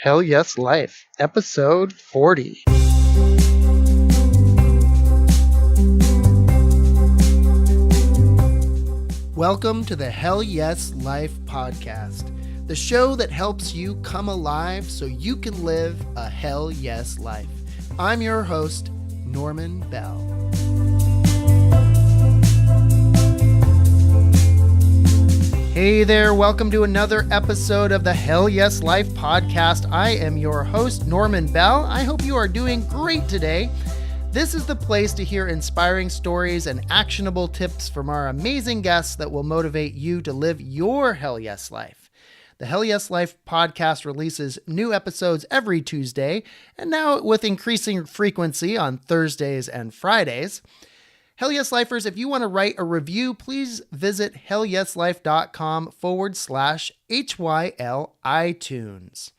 Hell Yes Life, episode 40. Welcome to the Hell Yes Life podcast, the show that helps you come alive so you can live a Hell Yes life. I'm your host, Norman Bell. Hey there, welcome to another episode of the Hell Yes Life podcast. I am your host, Norman Bell. I hope you are doing great today. This is the place to hear inspiring stories and actionable tips from our amazing guests that will motivate you to live your Hell Yes Life. The Hell Yes Life podcast releases new episodes every Tuesday, and now with increasing frequency on Thursdays and Fridays. Hell Yes Lifers, if you want to write a review, please visit hellyeslife.com/HYL iTunes.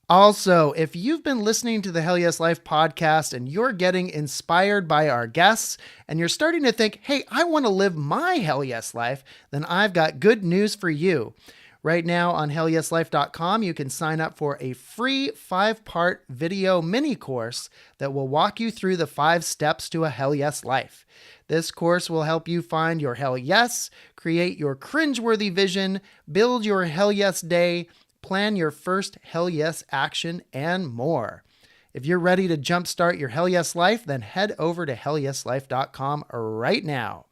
Also, if you've been listening to the Hell Yes Life podcast and you're getting inspired by our guests and you're starting to think, hey, I want to live my Hell Yes Life, then I've got good news for you. Right now on hellyeslife.com, you can sign up for a free 5-part video mini course that will walk you through the 5 steps to a Hell Yes life. This course will help you find your Hell Yes, create your cringeworthy vision, build your Hell Yes day, plan your first Hell Yes action, and more. If you're ready to jumpstart your Hell Yes life, then head over to hellyeslife.com right now.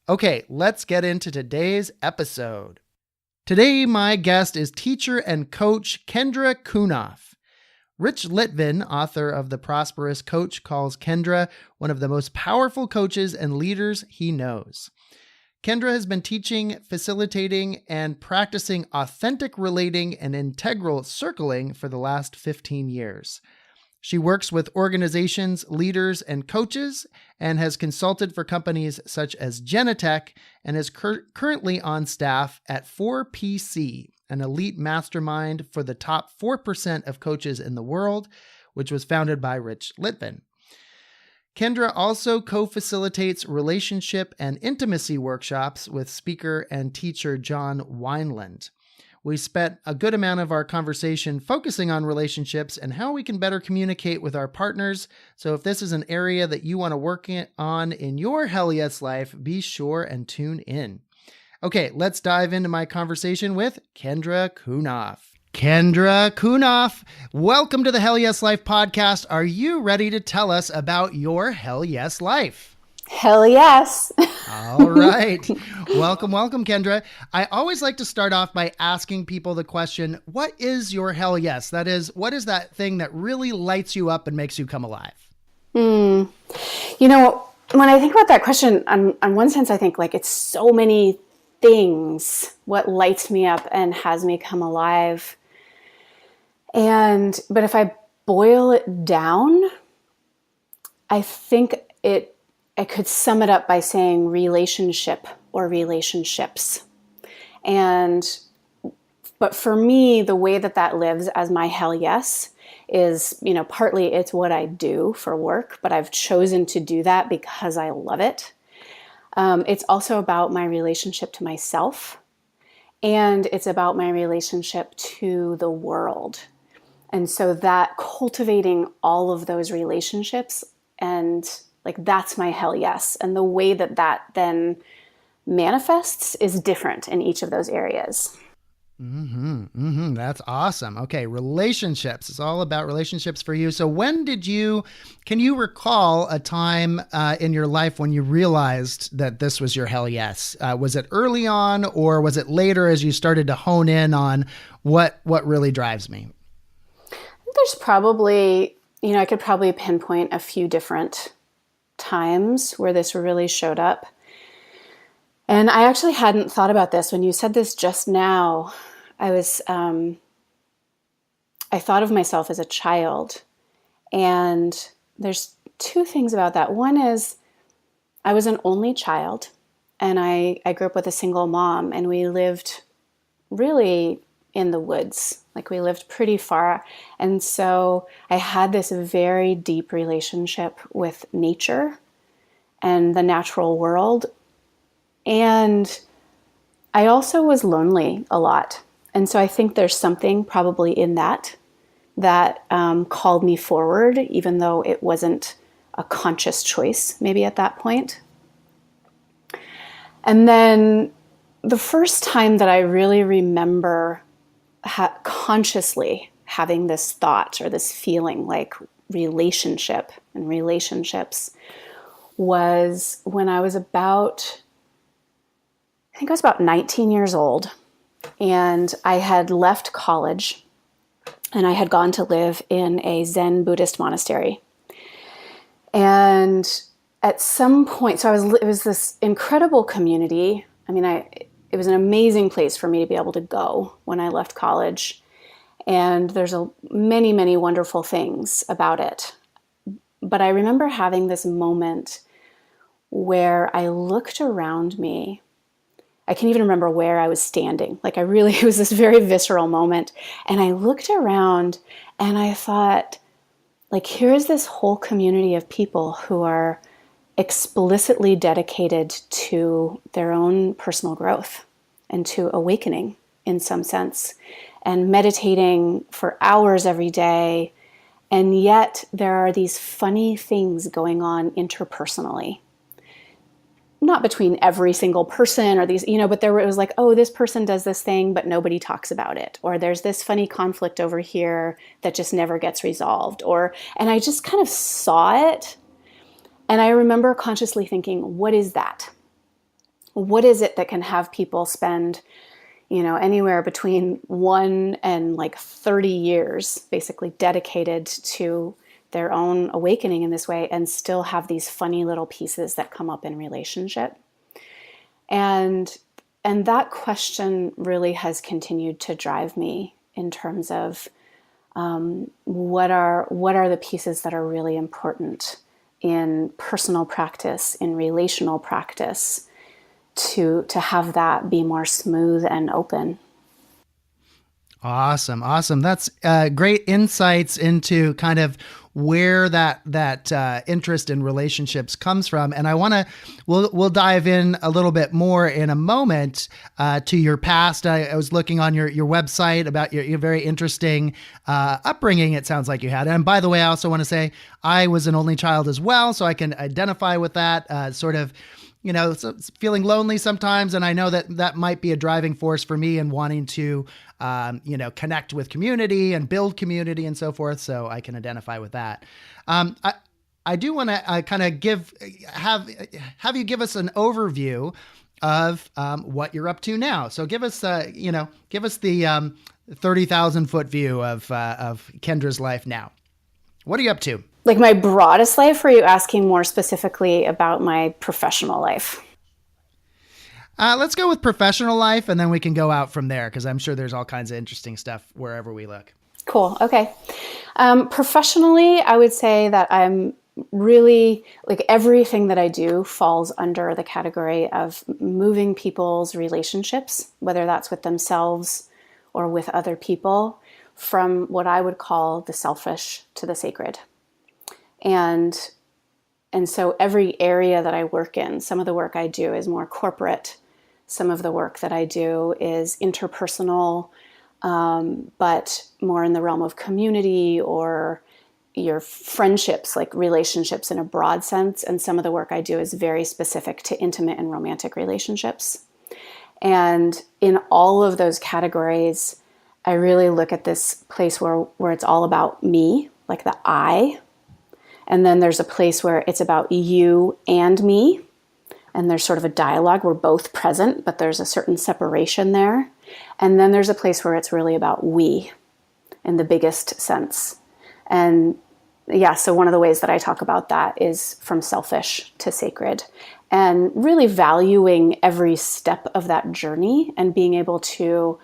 Okay, let's get into today's episode. Today, my guest is teacher and coach Kendra Cunov. Rick Litvin, author of The Prosperous Coach, calls Kendra one of the most powerful coaches and leaders he knows. Kendra has been teaching, facilitating, and practicing authentic relating and integral circling for the last 15 years. She works with organizations, leaders, and coaches, and has consulted for companies such as Genentech, and is currently on staff at 4PC, an elite mastermind for the top 4% of coaches in the world, which was founded by Rick Litvin. Kendra also co-facilitates relationship and intimacy workshops with speaker and teacher John Wineland. We spent a good amount of our conversation focusing on relationships and how we can better communicate with our partners. So if this is an area that you want to work on in your Hell Yes life, be sure and tune in. Okay, let's dive into my conversation with Kendra Cunov. Kendra Cunov, welcome to the Hell Yes Life podcast. Are you ready to tell us about your Hell Yes life? Hell yes. All right. Welcome, Kendra. I always like to start off by asking people the question, what is your Hell Yes? That is, what is that thing that really lights you up and makes you come alive? You know, when I think about that question, on one sense, I think like it's so many things, what lights me up and has me come alive. But if I boil it down, I think I could sum it up by saying relationship or relationships. But for me, the way that lives as my Hell Yes is, partly it's what I do for work, but I've chosen to do that because I love it. It's also about my relationship to myself, and it's about my relationship to the world. And so that cultivating all of those relationships, and like that's my Hell Yes. And the way that then manifests is different in each of those areas. That's awesome. Okay, relationships. It's all about relationships for you. So can you recall a time in your life when you realized that this was your Hell Yes? Was it early on, or was it later as you started to hone in on what really drives me? I think there's probably, I could probably pinpoint a few different times where this really showed up. And I actually hadn't thought about this. When you said this just now, I thought of myself as a child. And there's 2 things about that. One is I was an only child, and I grew up with a single mom, and we lived really in the woods. Like we lived pretty far. And so I had this very deep relationship with nature and the natural world. And I also was lonely a lot. And so I think there's something probably in that that called me forward, even though it wasn't a conscious choice maybe at that point. And then the first time that I really remember consciously having this thought or this feeling like relationship and relationships was when I was about 19 years old, and I had left college and I had gone to live in a Zen Buddhist monastery. And at some point, it was this incredible community. I mean, it was an amazing place for me to be able to go when I left college. And there's many, many wonderful things about it. But I remember having this moment where I looked around me. I can even remember where I was standing. It was this very visceral moment. And I looked around and I thought, here is this whole community of people who are explicitly dedicated to their own personal growth and to awakening in some sense, and meditating for hours every day. And yet there are these funny things going on interpersonally. Not between every single person or these, but it was like, oh, this person does this thing, but nobody talks about it. Or there's this funny conflict over here that just never gets resolved. And I just kind of saw it. And I remember consciously thinking, what is that? What is it that can have people spend, anywhere between 1 and 30 years basically dedicated to their own awakening in this way and still have these funny little pieces that come up in relationship? And that question really has continued to drive me in terms of what are the pieces that are really important in personal practice, in relational practice, to have that be more smooth and open. Awesome. That's great insights into kind of where that interest in relationships comes from. And we'll dive in a little bit more in a moment to your past. I was looking on your website about your very interesting upbringing, it sounds like you had. And by the way, I also want to say I was an only child as well, so I can identify with that sort of, feeling lonely sometimes. And I know that might be a driving force for me in wanting to, connect with community and build community and so forth. So I can identify with that. I do want to kind of have you give us an overview of what you're up to now. So give us the 30,000 foot view of Kendra's life now. What are you up to? My broadest life, or are you asking more specifically about my professional life? Let's go with professional life, and then we can go out from there, because I'm sure there's all kinds of interesting stuff wherever we look. Cool. Okay. Professionally, I would say that I'm really, everything that I do falls under the category of moving people's relationships, whether that's with themselves or with other people, from what I would call the selfish to the sacred. And so every area that I work in, some of the work I do is more corporate. Some of the work that I do is interpersonal, but more in the realm of community or your friendships, relationships in a broad sense. And some of the work I do is very specific to intimate and romantic relationships. And in all of those categories, I really look at this place where it's all about me, the I. And then there's a place where it's about you and me. And there's sort of a dialogue. We're both present, but there's a certain separation there. And then there's a place where it's really about we in the biggest sense. And so one of the ways that I talk about that is from selfish to sacred, and really valuing every step of that journey and being able to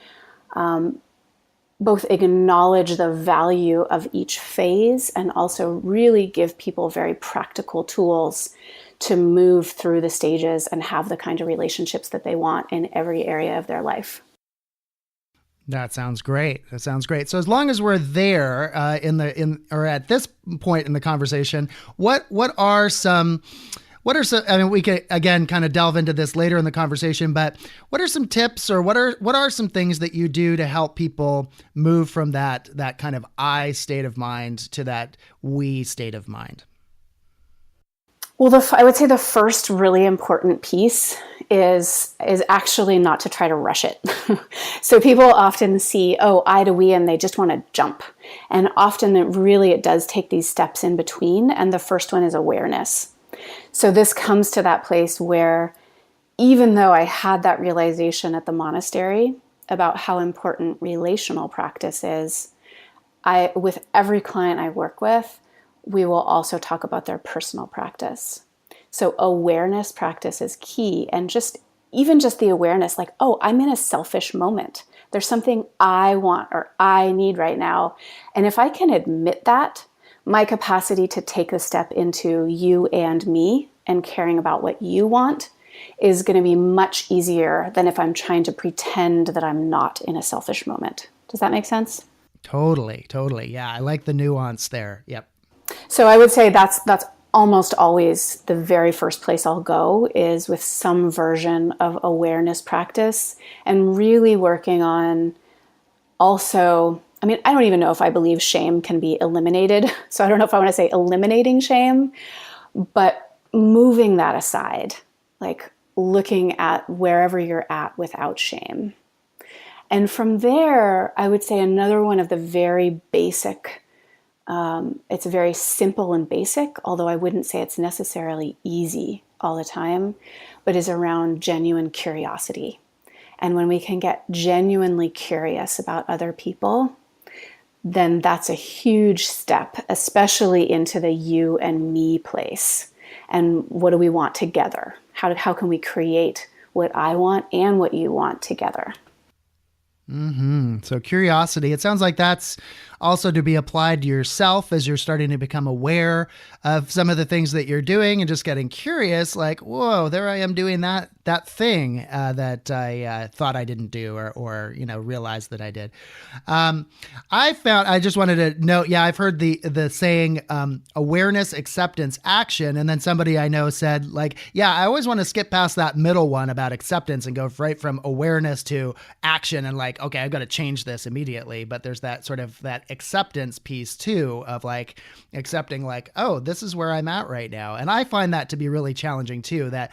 both acknowledge the value of each phase and also really give people very practical tools to move through the stages and have the kind of relationships that they want in every area of their life. That sounds great. So as long as we're there or at this point in the conversation, what are some What are some, I mean, we could again kind of delve into this later in the conversation, but what are some tips or what are some things that you do to help people move from that kind of I state of mind to that we state of mind? Well, I would say the first really important piece is actually not to try to rush it. So people often see, I to we, and they just want to jump. And often it does take these steps in between. And the first one is awareness. So this comes to that place where even though I had that realization at the monastery about how important relational practice is, with every client I work with, we will also talk about their personal practice. So awareness practice is key. And even just the awareness, like, I'm in a selfish moment. There's something I want or I need right now. And if I can admit that, my capacity to take the step into you and me and caring about what you want is going to be much easier than if I'm trying to pretend that I'm not in a selfish moment. Does that make sense? Totally. Yeah. I like the nuance there. Yep. So I would say that's almost always the very first place I'll go is with some version of awareness practice and really working on also, I mean, I don't even know if I believe shame can be eliminated. So I don't know if I want to say eliminating shame, but moving that aside, like looking at wherever you're at without shame. And from there, I would say another one of the very basic, it's very simple and basic, although I wouldn't say it's necessarily easy all the time, but is around genuine curiosity. And when we can get genuinely curious about other people, then that's a huge step, especially into the you and me place. And what do we want together? How can we create what I want and what you want together? Mm-hmm. So curiosity, it sounds like that's also to be applied to yourself as you're starting to become aware of some of the things that you're doing and just getting curious, like, whoa, there I am doing that thing that I thought I didn't do or realized that I did. I just wanted to note, I've heard the saying awareness, acceptance, action. And then somebody I know said like, I always want to skip past that middle one about acceptance and go right from awareness to action and like, okay, I've got to change this immediately. But there's that sort of that acceptance piece too of like accepting like, this is where I'm at right now. And I find that to be really challenging too, that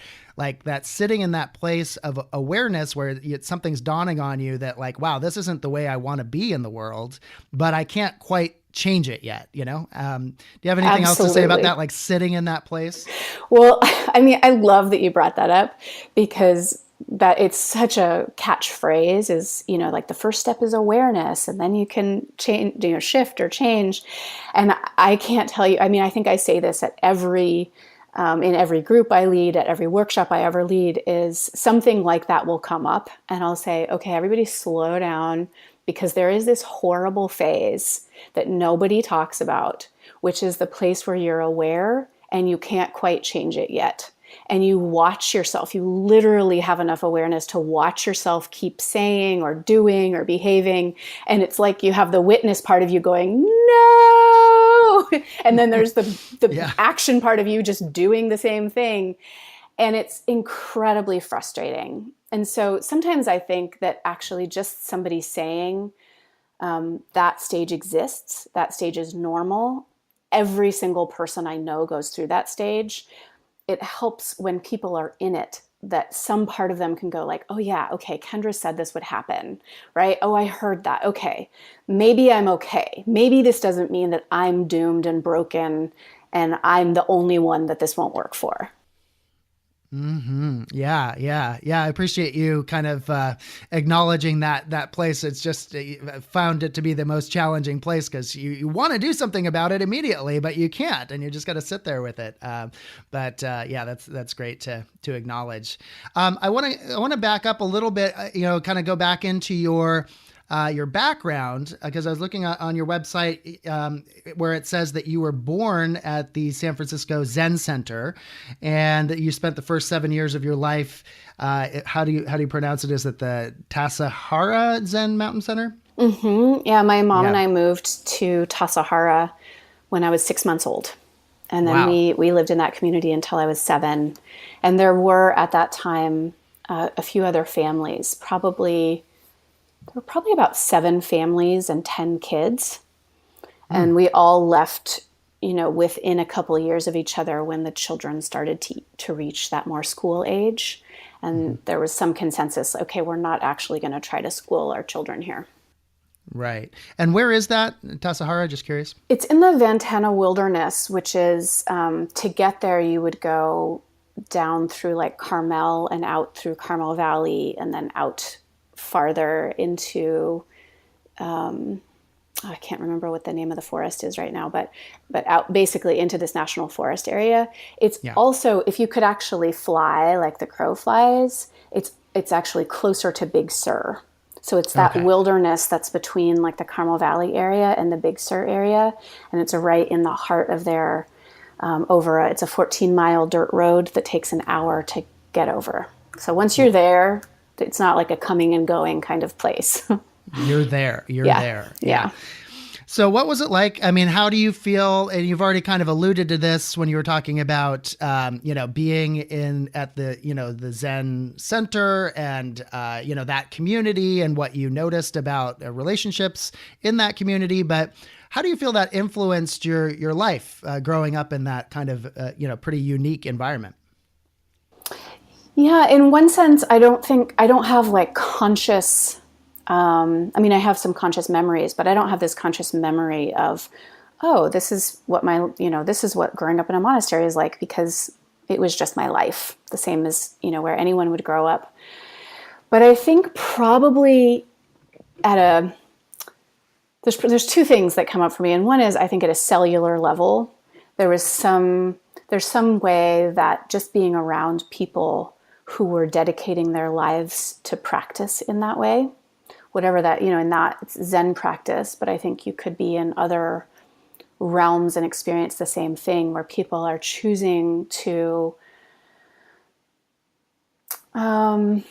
sitting in that place of awareness where something's dawning on you that like, wow, this isn't the way I want to be in the world, but I can't quite change it yet. Do you have anything else to say about that? Like sitting in that place? Well, I mean, I love that you brought that up because that it's such a catchphrase is, like the first step is awareness and then you can change, shift or change. And I can't tell you, I mean, I think I say this at in every group I lead, at every workshop I ever lead, is something like that will come up and I'll say, okay, everybody slow down because there is this horrible phase that nobody talks about, which is the place where you're aware and you can't quite change it yet. And you watch yourself, you literally have enough awareness to watch yourself keep saying or doing or behaving. And it's like you have the witness part of you going, no. And then there's the action part of you just doing the same thing. And it's incredibly frustrating. And so sometimes I think that actually just somebody saying that stage exists, that stage is normal. Every single person I know goes through that stage. It helps when people are in it that some part of them can go like, oh yeah, okay, Kendra said this would happen, right? Oh, I heard that. Okay, maybe I'm okay. Maybe this doesn't mean that I'm doomed and broken and I'm the only one that this won't work for. Mm-hmm. Yeah. I appreciate you kind of acknowledging that place. It's just found it to be the most challenging place because you want to do something about it immediately, but you can't, and you just got to sit there with it. That's great to acknowledge. I want to back up a little bit. Kind of go back into your background, because I was looking on your website where it says that you were born at the San Francisco Zen Center, and you spent the first 7 years of your life. How do you pronounce it? Is it the Tassajara Zen Mountain Center? Mm-hmm. Yeah, my mom and I moved to Tassajara when I was 6 months old. And then Wow. we lived in that community until I was 7. And there were at that time a few other families. There were probably about 7 families and 10 kids. And we all left, within a couple of years of each other when the children started to reach that more school age. And there was some consensus, okay, we're not actually going to try to school our children here. Right. And where is that, Tassajara? Just curious. It's in the Ventana Wilderness, which is, to get there, you would go down through like Carmel and out through Carmel Valley and then out farther into, I can't remember what the name of the forest is right now, but out basically into this national forest area. It's also, if you could actually fly like the crow flies, it's actually closer to Big Sur. So it's that wilderness that's between like the Carmel Valley area and the Big Sur area. And it's right in the heart of their, it's a 14-mile dirt road that takes an hour to get over. So once you're there, it's not like a coming and going kind of place. You're there. You're there. Yeah. So what was it like? I mean, how do you feel? And you've already kind of alluded to this when you were talking about, being at the, the Zen Center and, that community and what you noticed about relationships in that community. But how do you feel that influenced your life growing up in that kind of, pretty unique environment? Yeah, in one sense, I don't have like conscious, I have some conscious memories, but I don't have this conscious memory of, oh, this is what this is what growing up in a monastery is like, because it was just my life, the same as, where anyone would grow up. But I think probably there's 2 things that come up for me. And one is, I think at a cellular level, there's some way that just being around people who were dedicating their lives to practice in that way, whatever that, in that Zen practice, but I think you could be in other realms and experience the same thing where people are choosing to, what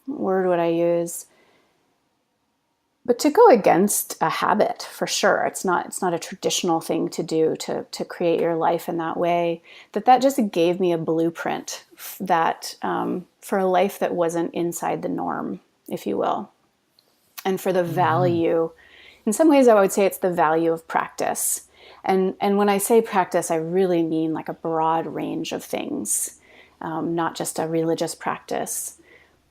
word would I use? But to go against a habit, for sure. It's not a traditional thing to do, to create your life in that way. That just gave me a blueprint that for a life that wasn't inside the norm, if you will. And for the value, in some ways I would say it's the value of practice. And when I say practice, I really mean like a broad range of things, not just a religious practice,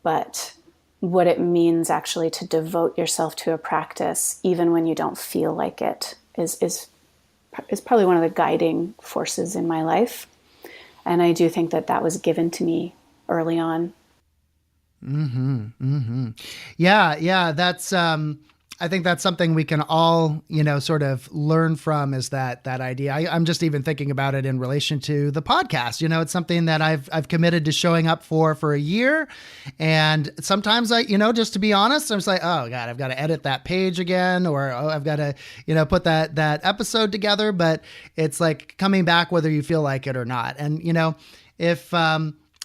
but what it means actually to devote yourself to a practice, even when you don't feel like it, is probably one of the guiding forces in my life. And I do think that was given to me early on. Yeah. That's, I think that's something we can all, sort of learn from, is that idea. I'm just even thinking about it in relation to the podcast. It's something that I've committed to showing up for a year. And sometimes just to be honest, I'm just like, oh God, I've got to edit that page again, or I've got to, put that episode together. But it's like coming back whether you feel like it or not. And, if,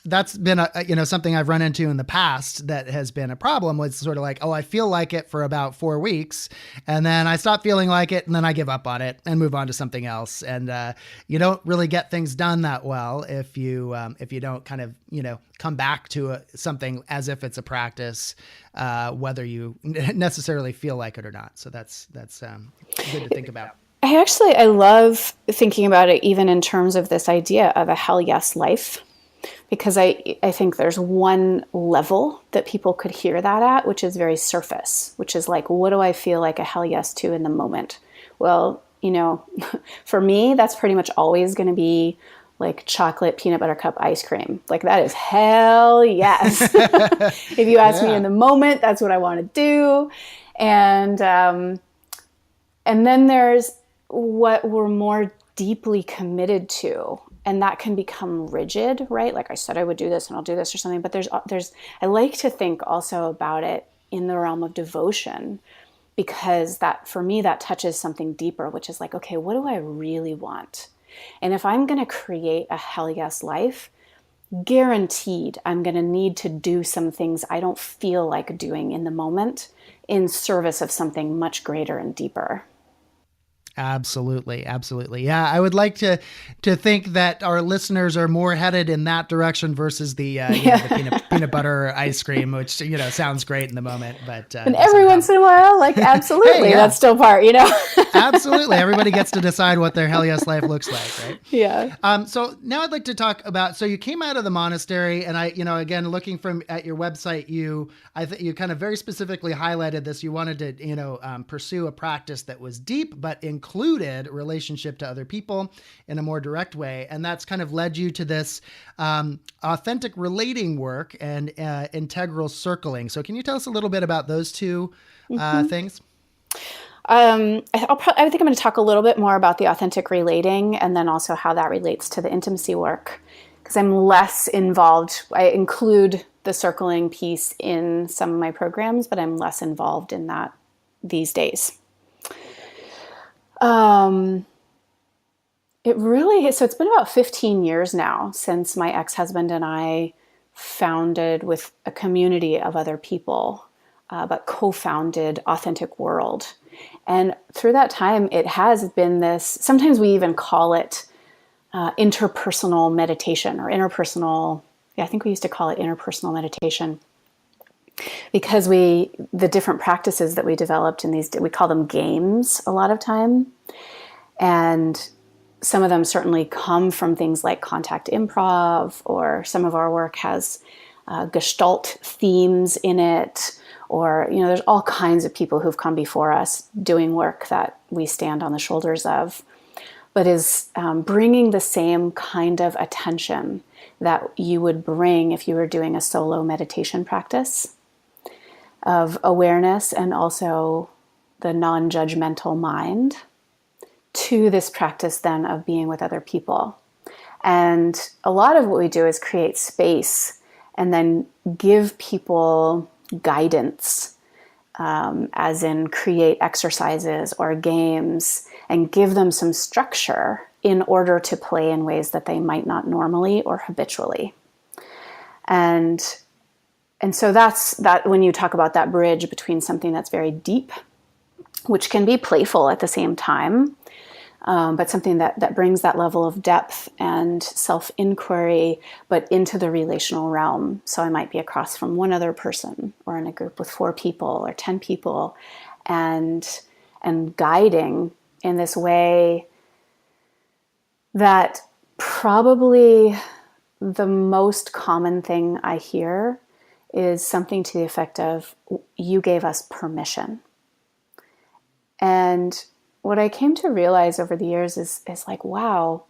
that's been something I've run into in the past that has been a problem, was sort of like, oh, I feel like it for about 4 weeks and then I stop feeling like it and then I give up on it and move on to something else. And you don't really get things done that well if you don't kind of, come back to something as if it's a practice, whether you necessarily feel like it or not. So that's good to think about. I love thinking about it even in terms of this idea of a hell yes life. Because I think there's one level that people could hear that at, which is very surface, which is like, what do I feel like a hell yes to in the moment? Well, for me, that's pretty much always going to be like chocolate peanut butter cup ice cream. Like that is hell yes. If you ask me in the moment, that's what I want to do. And then there's what we're more deeply committed to. And that can become rigid, right? Like I said, I would do this and I'll do this or something. But I like to think also about it in the realm of devotion, because that, for me, that touches something deeper, which is like, okay, what do I really want? And if I'm going to create a hell yes life, guaranteed I'm going to need to do some things I don't feel like doing in the moment in service of something much greater and deeper. Absolutely. Absolutely. Yeah. I would like to think that our listeners are more headed in that direction versus the peanut butter ice cream, which, sounds great in the moment, but, and every once in a while, like, absolutely, Hey, yeah. That's still part, Absolutely. Everybody gets to decide what their hell yes life looks like, right? Yeah. So now I'd like to talk about, so you came out of the monastery, and again, looking at your website, I think you kind of very specifically highlighted this. You wanted to, pursue a practice that was deep, but included relationship to other people in a more direct way. And that's kind of led you to this authentic relating work and integral circling. So can you tell us a little bit about those two things? I think I'm going to talk a little bit more about the authentic relating and then also how that relates to the intimacy work, because I'm less involved. I include the circling piece in some of my programs, but I'm less involved in that these days. It's been about 15 years now since my ex-husband and I founded with a community of other people, but co-founded Authentic World. And through that time, it has been this, sometimes we even call it interpersonal meditation or I think we used to call it interpersonal meditation, because the different practices that we developed in these, we call them games a lot of time. And some of them certainly come from things like contact improv, or some of our work has Gestalt themes in it, or, there's all kinds of people who've come before us doing work that we stand on the shoulders of, but is bringing the same kind of attention that you would bring if you were doing a solo meditation practice of awareness and also the non-judgmental mind to this practice then of being with other people. And a lot of what we do is create space and then give people guidance, as in create exercises or games and give them some structure in order to play in ways that they might not normally or habitually. And so that's that, when you talk about that bridge between something that's very deep, which can be playful at the same time, but something that brings that level of depth and self-inquiry, but into the relational realm. So I might be across from one other person or in a group with 4 people or 10 people, and guiding in this way that probably the most common thing I hear is something to the effect of, you gave us permission. And what I came to realize over the years is like, wow,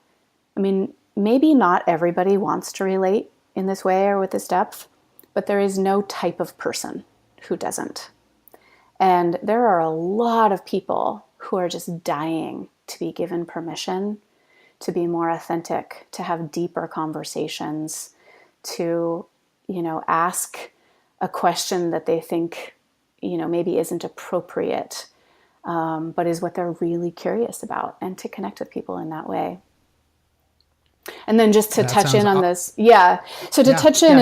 I mean, maybe not everybody wants to relate in this way or with this depth, but there is no type of person who doesn't. And there are a lot of people who are just dying to be given permission to be more authentic, to have deeper conversations, to, ask a question that they think, maybe isn't appropriate, but is what they're really curious about, and to connect with people in that way. And then just to touch in on this. Yeah. So to touch in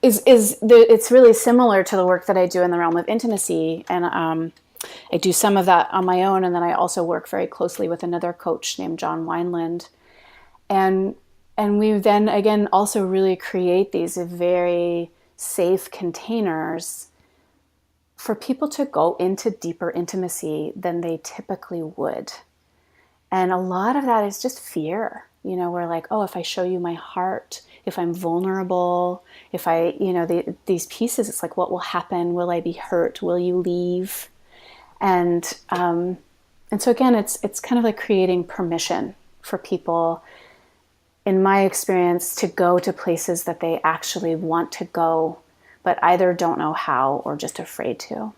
it's really similar to the work that I do in the realm of intimacy. And I do some of that on my own. And then I also work very closely with another coach named John Wineland. And we then again also really create these very safe containers for people to go into deeper intimacy than they typically would. And a lot of that is just fear. We're like, oh, if I show you my heart, if I'm vulnerable, if I, these pieces, it's like, what will happen? Will I be hurt? Will you leave? And so again, it's kind of like creating permission for people, in my experience, to go to places that they actually want to go, but either don't know how or just afraid to.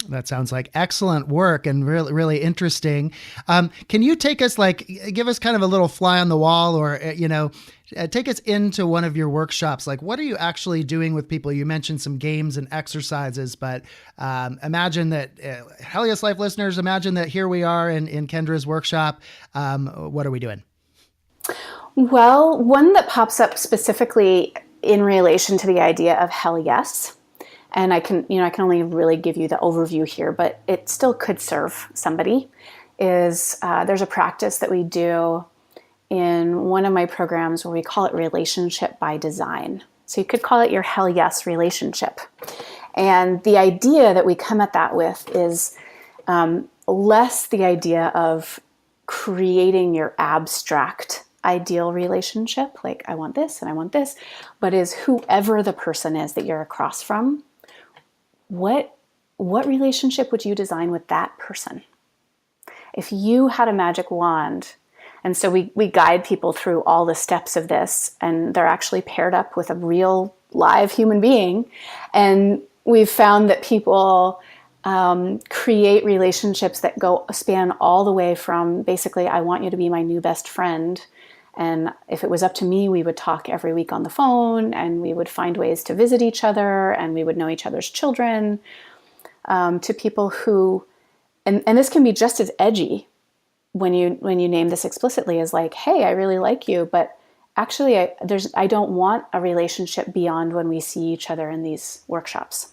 That sounds like excellent work and really, really interesting. Can you take us, give us kind of a little fly on the wall, or, take us into one of your workshops? Like, what are you actually doing with people? You mentioned some games and exercises, but imagine that, Hell Yes Life listeners, imagine that here we are in Kendra's workshop. What are we doing? Well, one that pops up specifically in relation to the idea of Hell Yes, and I can only really give you the overview here, but it still could serve somebody, is there's a practice that we do in one of my programs where we call it relationship by design. So you could call it your hell yes relationship. And the idea that we come at that with is less the idea of creating your abstract ideal relationship, like I want this and I want this, but is whoever the person is that you're across from, what relationship would you design with that person? If you had a magic wand, and so we guide people through all the steps of this, and they're actually paired up with a real live human being, and we've found that people create relationships that span all the way from basically, I want you to be my new best friend. And if it was up to me, we would talk every week on the phone, and we would find ways to visit each other, and we would know each other's children, to people who, and this can be just as edgy when you name this explicitly, as like, hey, I really like you, but actually I don't want a relationship beyond when we see each other in these workshops.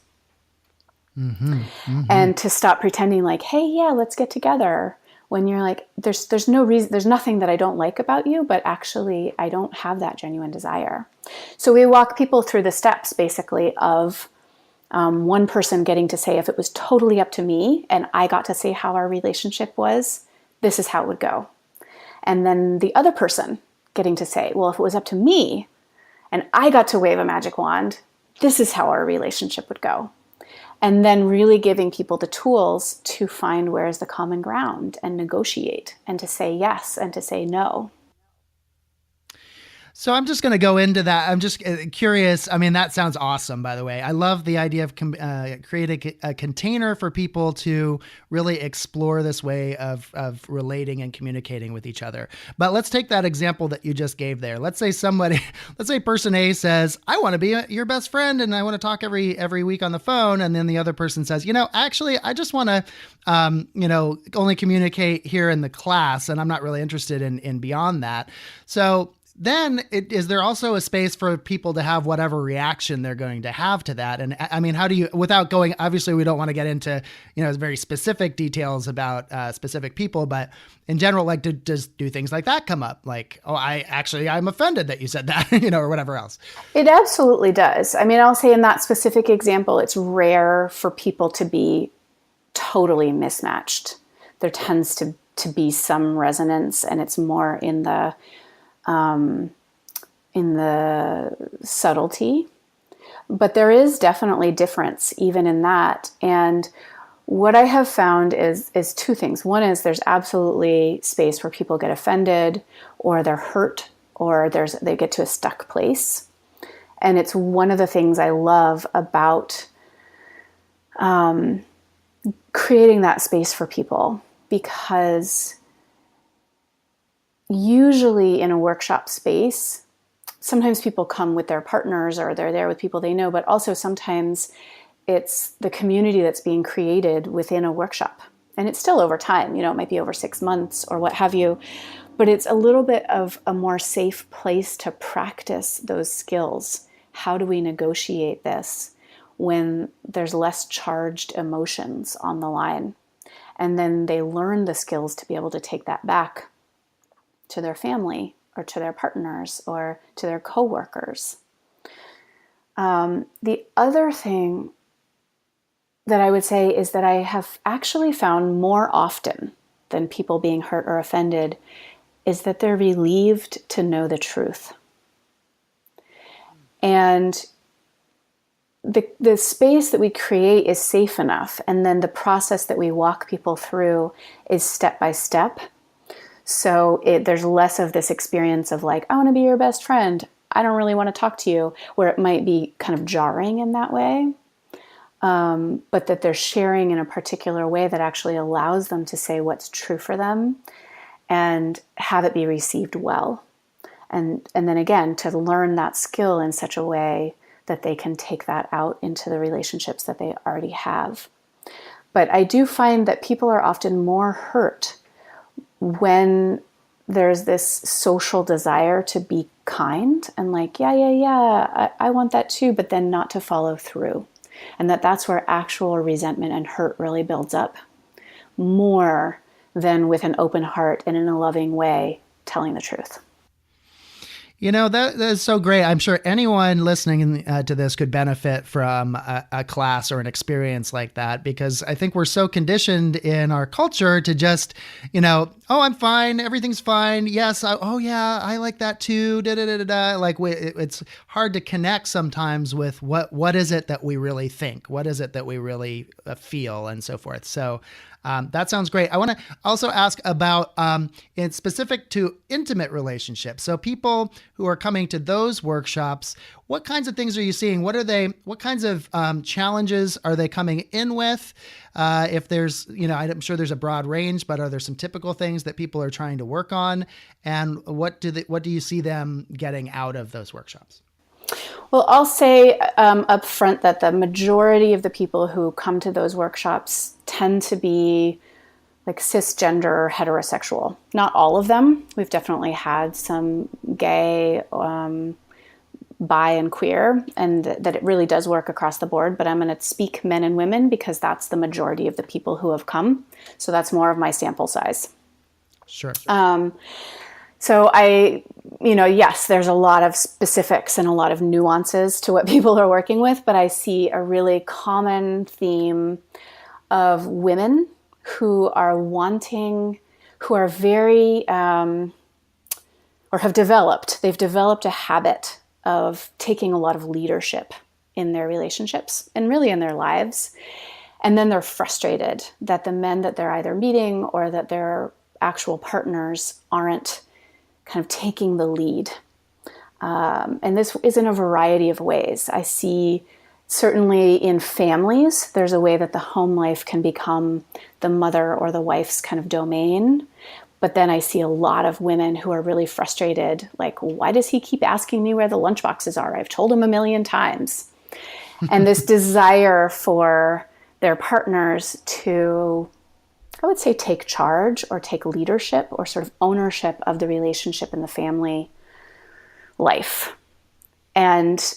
Mm-hmm, mm-hmm. And to stop pretending like, hey, yeah, let's get together, when you're like, there's no reason, there's nothing that I don't like about you, but actually I don't have that genuine desire. So we walk people through the steps basically of one person getting to say, if it was totally up to me and I got to say how our relationship was, this is how it would go. And then the other person getting to say, well, if it was up to me and I got to wave a magic wand, this is how our relationship would go. And then really giving people the tools to find where's the common ground and negotiate, and to say yes and to say no. So I'm just going to go into that. I'm just curious. I mean, that sounds awesome, by the way. I love the idea of creating a container for people to really explore this way of relating and communicating with each other. But let's take that example that you just gave there. Let's say person A says, I want to be your best friend and I want to talk every week on the phone. And then the other person says, actually, I just want to, only communicate here in the class, and I'm not really interested in beyond that. So then is there also a space for people to have whatever reaction they're going to have to that? And I mean, how do you, without going, obviously we don't want to get into, very specific details about specific people, but in general, like do things like that come up? Like, oh, I'm offended that you said that, or whatever else. It absolutely does. I mean, I'll say in that specific example, it's rare for people to be totally mismatched. There tends to be some resonance, and it's more in the subtlety, but there is definitely difference even in that. And what I have found is two things. One is there's absolutely space where people get offended, or they're hurt, or they get to a stuck place. And it's one of the things I love about creating that space for people, because usually in a workshop space, sometimes people come with their partners or they're there with people they know, but also sometimes it's the community that's being created within a workshop. And it's still over time, it might be over 6 months or what have you, but it's a little bit of a more safe place to practice those skills. How do we negotiate this when there's less charged emotions on the line? And then they learn the skills to be able to take that back to their family or to their partners or to their coworkers. The other thing that I would say is that I have actually found more often than people being hurt or offended is that they're relieved to know the truth. And the space that we create is safe enough, and then the process that we walk people through is step by step. So there's less of this experience of like, I want to be your best friend, I don't really want to talk to you, where it might be kind of jarring in that way. But that they're sharing in a particular way that actually allows them to say what's true for them and have it be received well. And then again, to learn that skill in such a way that they can take that out into the relationships that they already have. But I do find that people are often more hurt when there's this social desire to be kind and like, yeah, I want that too, but then not to follow through. And that's where actual resentment and hurt really builds up more than with an open heart and in a loving way, telling the truth. That is so great. I'm sure anyone listening to this could benefit from a class or an experience like that, because I think we're so conditioned in our culture to just, oh, I'm fine. Everything's fine. Yes. Oh, yeah. I like that too. Da, da, da, da, da. Like it's hard to connect sometimes with what is it that we really think? What is it that we really feel and so forth. So that sounds great. I want to also ask about, it's specific to intimate relationships. So people who are coming to those workshops, what kinds of things are you seeing? What kinds of challenges are they coming in with? If there's, I'm sure there's a broad range, but are there some typical things that people are trying to work on? And what do you see them getting out of those workshops? Well, I'll say up front that the majority of the people who come to those workshops tend to be like cisgender heterosexual. Not all of them. We've definitely had some gay, bi and queer, and that it really does work across the board. But I'm going to speak men and women because that's the majority of the people who have come. So that's more of my sample size. Sure. So yes, there's a lot of specifics and a lot of nuances to what people are working with, but I see a really common theme of women who are very, or they've developed a habit of taking a lot of leadership in their relationships and really in their lives. And then they're frustrated that the men that they're either meeting or that their actual partners aren't kind of taking the lead. And this is in a variety of ways. I see certainly in families, there's a way that the home life can become the mother or the wife's kind of domain. But then I see a lot of women who are really frustrated, like, why does he keep asking me where the lunchboxes are? I've told him 1,000,000 times. And this desire for their partners to, I would say, take charge or take leadership or sort of ownership of the relationship in the family life. And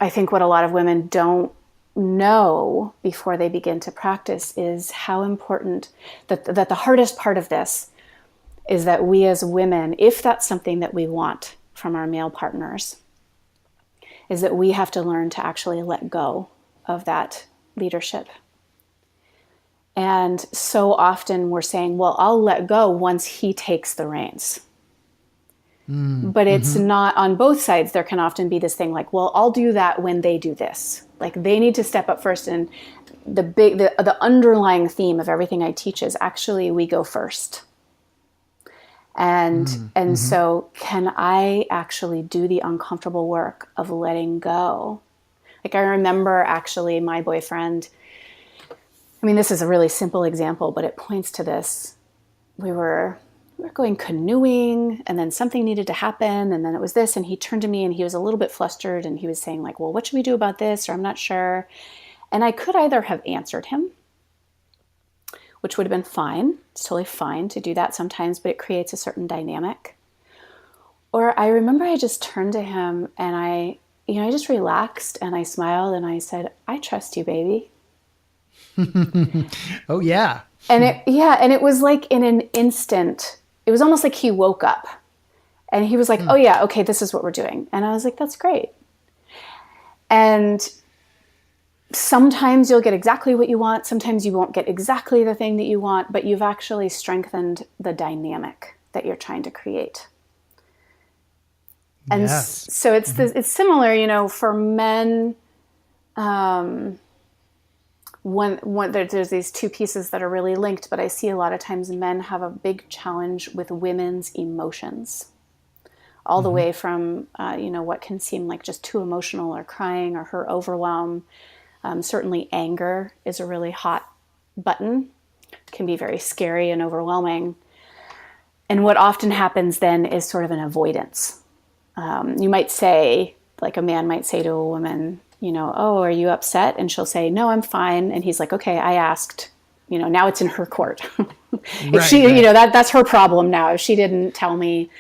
I think what a lot of women don't know before they begin to practice is how important that the hardest part of this is that we as women, if that's something that we want from our male partners, is that we have to learn to actually let go of that leadership. And so often we're saying, well, I'll let go once he takes the reins. But it's not on both sides. There can often be this thing like, well, I'll do that when they do this. Like they need to step up first. And the underlying theme of everything I teach is actually we go first. And so can I actually do the uncomfortable work of letting go? Like I remember actually my boyfriend, this is a really simple example, but it points to this. We were going canoeing and then something needed to happen. And then it was this, and he turned to me and he was a little bit flustered and he was saying like, well, what should we do about this? Or I'm not sure. And I could either have answered him, which would have been fine. It's totally fine to do that sometimes, but it creates a certain dynamic. Or I remember I just turned to him and I just relaxed and I smiled and I said, I trust you, baby. Oh yeah. And it was like in an instant, it was almost like he woke up and he was like, oh yeah, okay, this is what we're doing. And I was like, that's great. And sometimes you'll get exactly what you want. Sometimes you won't get exactly the thing that you want, but you've actually strengthened the dynamic that you're trying to create. And so it's similar, for men, when there's these two pieces that are really linked, but I see a lot of times men have a big challenge with women's emotions, all the way from, what can seem like just too emotional or crying or her overwhelm. Certainly anger is a really hot button, can be very scary and overwhelming. And what often happens then is sort of an avoidance. You might say, like a man might say to a woman, oh, are you upset? And she'll say, no, I'm fine. And he's like, okay, I asked, now it's in her court. If she, that's her problem now. If she didn't tell me.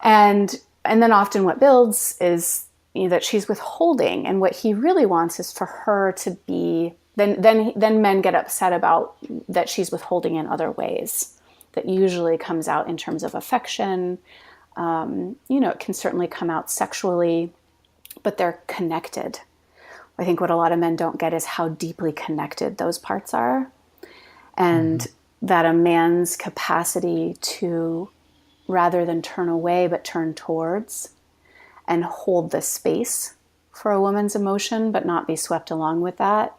And then often what builds is that she's withholding. And what he really wants is for her to be, then men get upset about that she's withholding in other ways. that usually comes out in terms of affection. It can certainly come out sexually, but they're connected. I think what a lot of men don't get is how deeply connected those parts are. And that a man's capacity to, rather than turn away, but turn towards and hold the space for a woman's emotion, but not be swept along with that,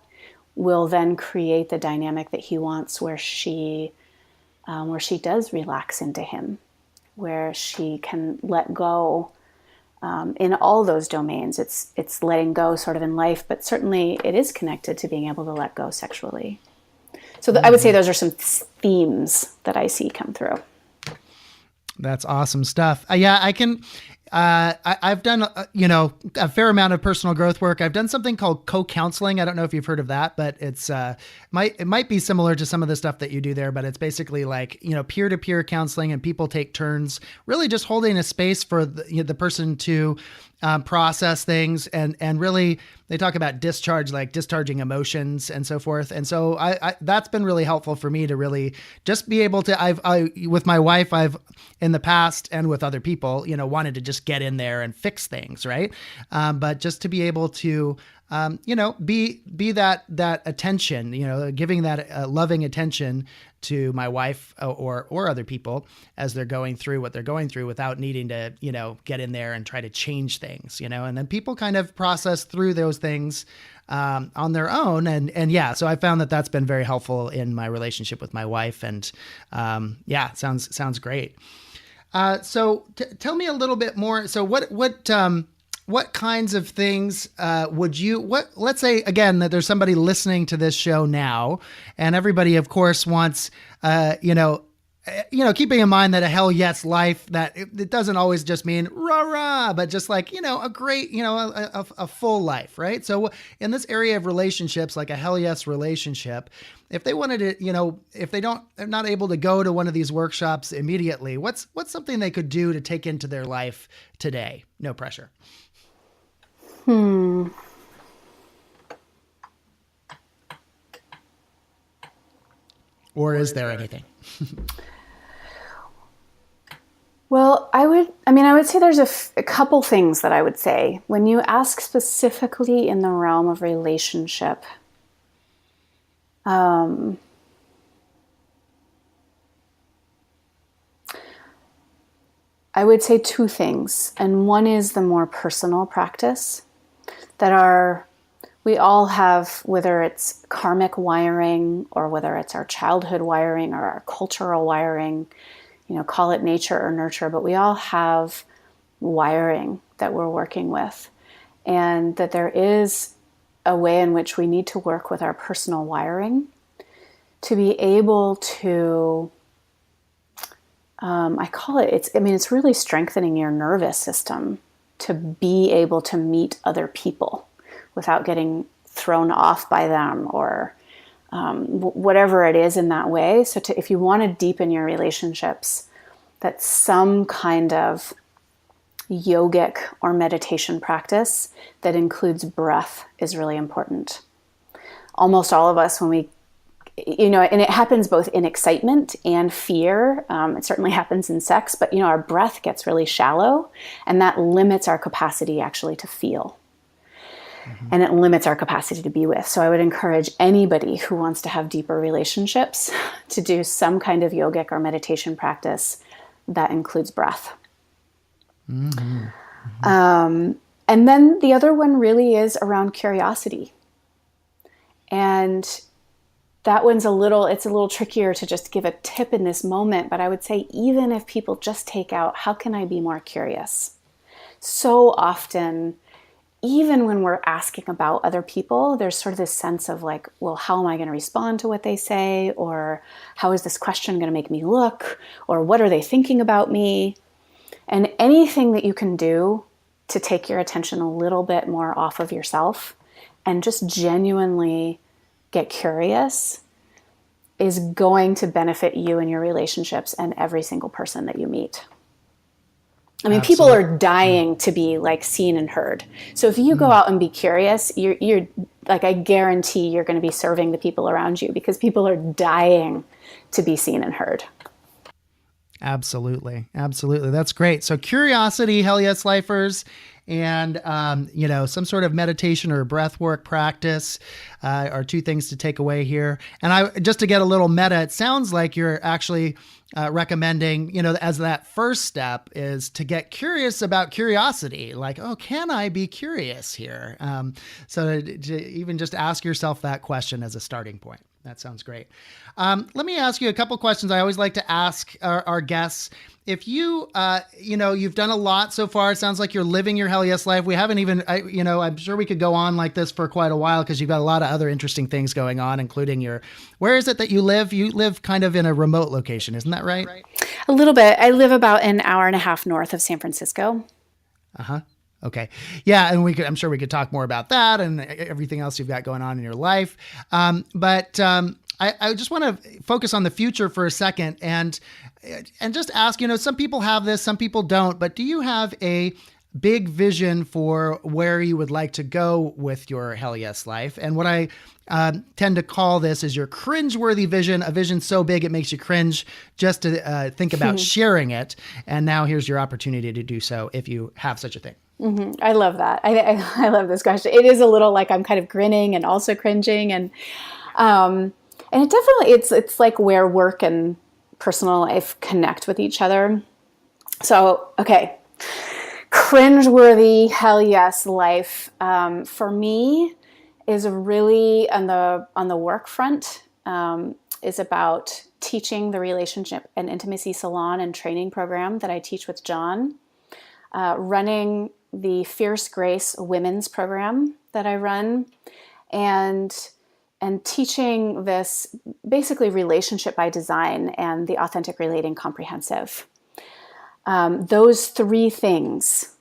will then create the dynamic that he wants, where she does relax into him, where she can let go in all those domains. It's letting go sort of in life, but certainly it is connected to being able to let go sexually. So I would say those are some themes that I see come through. That's awesome stuff. Yeah, I can. I've done, a fair amount of personal growth work. I've done something called co-counseling. I don't know if you've heard of that, but it might be similar to some of the stuff that you do there, but it's basically like, peer-to-peer counseling, and people take turns really just holding a space for the person to process things, and really they talk about discharge, like discharging emotions and so forth. And so I that's been really helpful for me to really just be able to, with my wife, I've in the past and with other people, wanted to just get in there and fix things. Right. But just to be able to, be that attention, giving that loving attention to my wife or other people as they're going through what they're going through, without needing to, get in there and try to change things, and then people kind of process through those things on their own. And yeah, so I found that that's been very helpful in my relationship with my wife. And sounds great. So tell me a little bit more. So what kinds of things let's say again that there's somebody listening to this show now, and everybody of course wants, keeping in mind that a hell yes life, that it doesn't always just mean rah rah, but just like, a great, a full life, right? So in this area of relationships, like a hell yes relationship, if they wanted to, if they're not able to go to one of these workshops immediately, what's something they could do to take into their life today? No pressure. Or is there anything? Well, I would say there's a couple things that I would say. When you ask specifically in the realm of relationship, I would say two things. And one is the more personal practice we all have, whether it's karmic wiring or whether it's our childhood wiring or our cultural wiring, call it nature or nurture, but we all have wiring that we're working with. And that there is a way in which we need to work with our personal wiring to be able to, it's really strengthening your nervous system to be able to meet other people without getting thrown off by them or whatever it is in that way. So if you want to deepen your relationships, that some kind of yogic or meditation practice that includes breath is really important. Almost all of us, when we, and it happens both in excitement and fear. It certainly happens in sex, but our breath gets really shallow, and that limits our capacity actually to feel. And it limits our capacity to be with. So I would encourage anybody who wants to have deeper relationships to do some kind of yogic or meditation practice that includes breath. And then the other one really is around curiosity. And that one's it's a little trickier to just give a tip in this moment, but I would say even if people just take out, how can I be more curious? So often, even when we're asking about other people, there's sort of this sense of like, well, how am I going to respond to what they say? Or how is this question going to make me look? Or what are they thinking about me? And anything that you can do to take your attention a little bit more off of yourself and just genuinely get curious is going to benefit you and your relationships and every single person that you meet. I mean, Absolutely. People are dying to be like seen and heard. So if you go out and be curious, you're like, I guarantee you're going to be serving the people around you because people are dying to be seen and heard. Absolutely. Absolutely. That's great. So curiosity, Hell Yes Lifers, and, some sort of meditation or breath work practice are two things to take away here. And just to get a little meta, it sounds like you're actually recommending, as that first step is to get curious about curiosity. Like, oh, can I be curious here? So to even just ask yourself that question as a starting point. That sounds great. Let me ask you a couple questions I always like to ask our guests. If you, you've done a lot so far. It sounds like you're living your Hell Yes life. We haven't even, I'm sure we could go on like this for quite a while because you've got a lot of other interesting things going on, including where is it that you live? You live kind of in a remote location, isn't that right? A little bit. I live about an hour and a half north of San Francisco. Uh-huh. Okay. Yeah. And I'm sure we could talk more about that and everything else you've got going on in your life. But I just want to focus on the future for a second and just ask, some people have this, some people don't, but do you have a big vision for where you would like to go with your Hell Yes life? And what I tend to call this is your cringeworthy vision, a vision so big it makes you cringe just to think about sharing it. And now here's your opportunity to do so if you have such a thing. Mm-hmm. I love that. I love this question. It is a little like I'm kind of grinning and also cringing, and it definitely it's like where work and personal life connect with each other. So okay, cringeworthy Hell Yes life for me is really on the work front is about teaching the relationship and intimacy salon and training program that I teach with John, running the Fierce Grace women's program that I run, and teaching this basically relationship by design and the authentic relating comprehensive. Those three things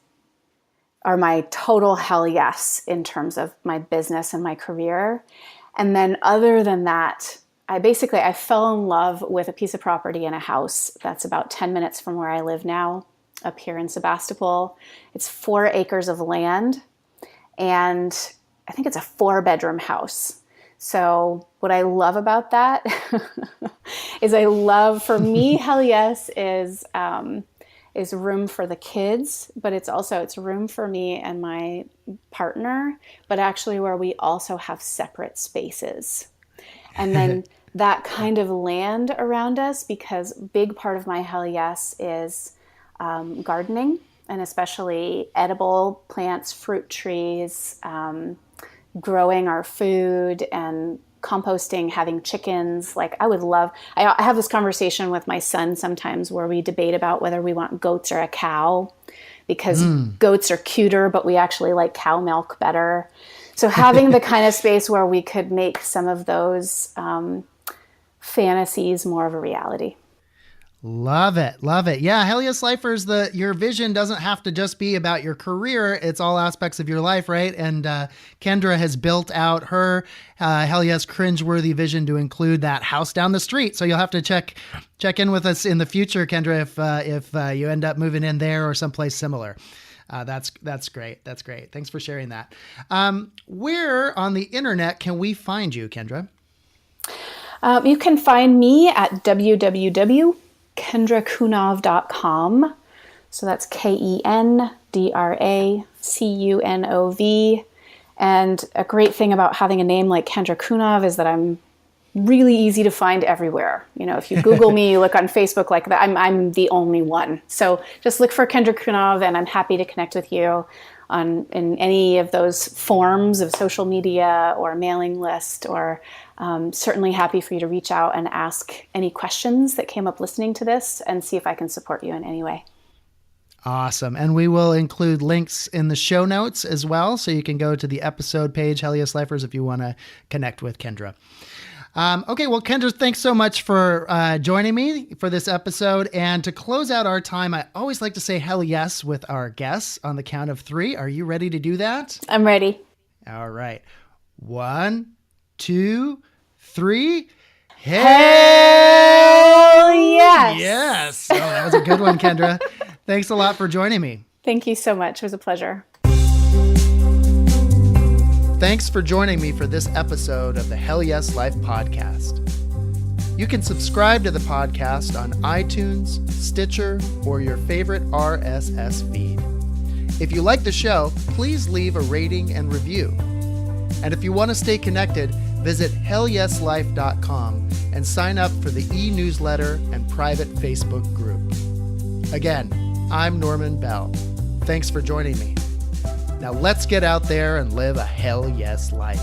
are my total hell yes in terms of my business and my career. And then other than that, I fell in love with a piece of property in a house that's about 10 minutes from where I live now, up here in Sebastopol. It's 4 acres of land, and I think it's a 4-bedroom house. So what I love about that for me, Hell Yes is room for the kids, but it's room for me and my partner, but actually where we also have separate spaces. And then that kind of land around us, because a big part of my Hell Yes is gardening, and especially edible plants, fruit trees, growing our food and composting, having chickens. Like I have this conversation with my son sometimes where we debate about whether we want goats or a cow, because goats are cuter, but we actually like cow milk better. So having the kind of space where we could make some of those fantasies more of a reality. Love it. Love it. Yeah. Hell Yes Lifers, your vision doesn't have to just be about your career. It's all aspects of your life, right? And Kendra has built out her Hell Yes cringeworthy vision to include that house down the street. So you'll have to check in with us in the future, Kendra, if you end up moving in there or someplace similar. That's great. That's great. Thanks for sharing that. Where on the internet can we find you, Kendra? You can find me at www.kendracunov.com. So that's KendraCunov. And a great thing about having a name like Kendra Cunov is that I'm really easy to find everywhere. If you Google me, you look on Facebook like that, I'm the only one. So just look for Kendra Cunov, and I'm happy to connect with you in any of those forms of social media or mailing list, or certainly happy for you to reach out and ask any questions that came up listening to this and see if I can support you in any way. Awesome. And we will include links in the show notes as well, so you can go to the episode page, Hell Yes Lifers, if you want to connect with Kendra. Okay, well, Kendra, thanks so much for joining me for this episode. And to close out our time, I always like to say hell yes with our guests on the count of 3. Are you ready to do that? I'm ready. All right. 1, 2, 3. Hell yes. Yes. Oh, that was a good one, Kendra. Thanks a lot for joining me. Thank you so much. It was a pleasure. Thanks for joining me for this episode of the Hell Yes Life podcast. You can subscribe to the podcast on iTunes, Stitcher, or your favorite RSS feed. If you like the show, please leave a rating and review. And if you want to stay connected, visit hellyeslife.com and sign up for the e-newsletter and private Facebook group. Again, I'm Norman Bell. Thanks for joining me. Now let's get out there and live a hell yes life.